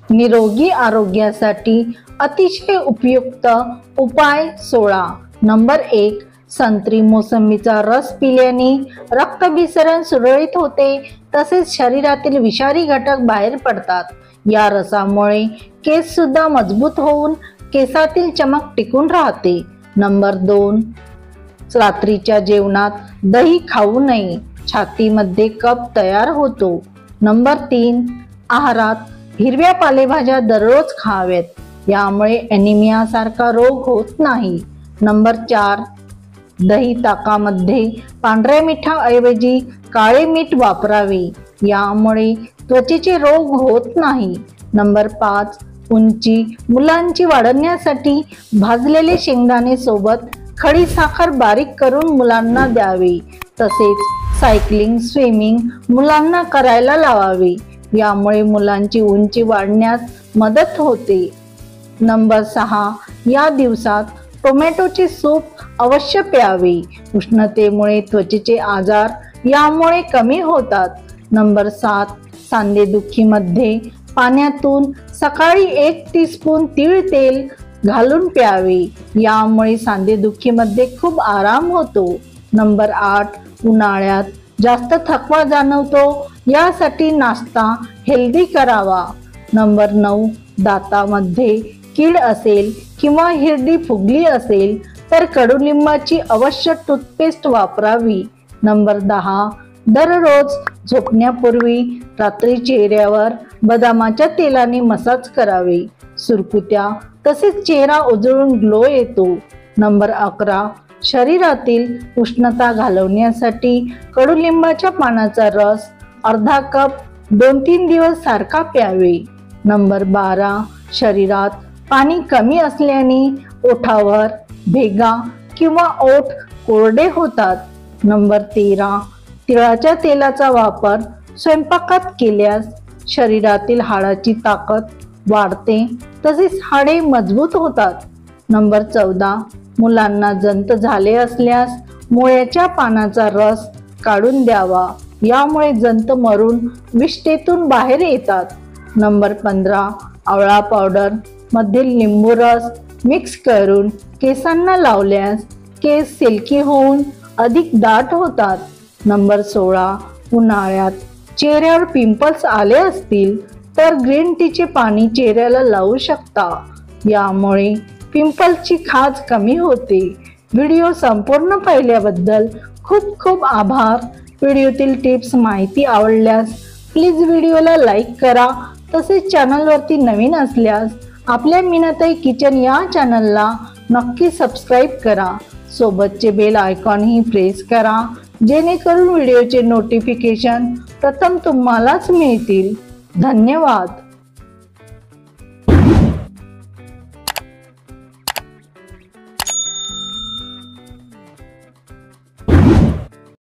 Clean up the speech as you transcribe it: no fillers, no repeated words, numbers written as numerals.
निरोगी आरोग्यासाठी अतिशय उपयुक्त उपाय 16. नंबर 1. संत्री मोसंबीचा रस पिल्याने रक्ताभिसरण सुरळीत होते, तसेच शरीरातील विषारी घटक बाहेर पडतात. या रसामुळे केस सुद्धा मजबूत होऊन केसातील चमक टिकून राहते. नंबर 2. रात्रीच्या जेवणात दही खाऊ नये, छातीमध्ये कफ तयार होतो. नंबर 3. आहारात हिरव्या पालेभाज्या दररोज खाव्यात, यामुळे ॲनिमिया सारखा रोग होत नाही. नंबर 4. दही ताकामध्ये पांढऱ्या मिठाऐवजी काळे मीठ वापरावे, यामुळे त्वचेचे रोग होत नाही. नंबर 5. उंची मुलांची वाढवण्यासाठी भाजलेले शेंगदाणे सोबत खडी साखर बारीक करून मुलांना द्यावे, तसेच सायकलिंग स्विमिंग मुलांना करायला लावावे, यामुळे मुलांची उंची वाढण्यास मदत होते. नंबर 6. या दिवसात टोमॅटोचे सूप अवश्य प्यावे, उष्णतेमुळे त्वचेचे आजार यामुळे कमी होतात. नंबर 7. सांधेदुखीमध्ये पाण्यातून सकाळी 1 टीस्पून तीळ तेल घालून प्यावे, यामुळे सांधेदुखीमध्ये खूप आराम होतो. नंबर 8. उन्हाळ्यात जास्त थकवा जाणवतो, यासाठी नाश्ता हेल्दी करावा. नंबर 9. दातामध्ये कीड असेल किंवा हिरडी फुगली असेल तर कडुलिंबाची अवश्य टूथपेस्ट वापरावी. नंबर 10. दररोज झोपण्यापूर्वी रात्री चेहऱ्यावर बदामाच्या तेलाने मसाज करावे, सुरकुत्या तसेच चेहरा उजळून ग्लो येतो. नंबर 11. शरीरातील उष्णता घालवण्यासाठी कडुलिंबाच्या पानाचा रस अर्धा कप 2-3 दिवस सारखा प्यावे. नंबर 12. शरीरात पाणी कमी असल्याने ओठावर भेगा किंवा ओठ कोरडे होतात. नंबर 13. तिळाच्या तेलाचा वापर स्वयंपाकात केल्यास शरीरातील हाडाची ताकद वाढते, तसेच हाडे मजबूत होतात. नंबर 14. मुलांना जंत झाले असल्यास मुळ्याच्या पानाचा रस काढून द्यावा, यामुळे जंत मरून विष्ठेतून बाहेर येतात. नंबर 15. आवळा पावडर मध्ये लिंबू रस मिक्स करून केसांना लावल्यास केस सिल्की होऊन अधिक दाट होतात. नंबर 16. उन्हाळ्यात चेहऱ्यावर पिंपल्स आले असतील तर ग्रीन टीचे पाणी चेहऱ्याला लावू शकता, यामुळे पिंपल्सची खाज कमी होते. व्हिडिओ संपूर्ण पाहिल्याबद्दल खूप खूप आभार. व्हिडिओतील टिप्स माहिती आवडल्यास प्लीज व्हिडिओला लाईक करा, तसेच चॅनलवरती नवीन असल्यास आपल्या मीनाताई किचन या चॅनलला नक्की सबस्क्राईब करा. सोबतचे बेल आयकॉनही प्रेस करा, जेणेकरून व्हिडिओचे नोटिफिकेशन प्रथम तुम्हालाच मिळतील. धन्यवाद.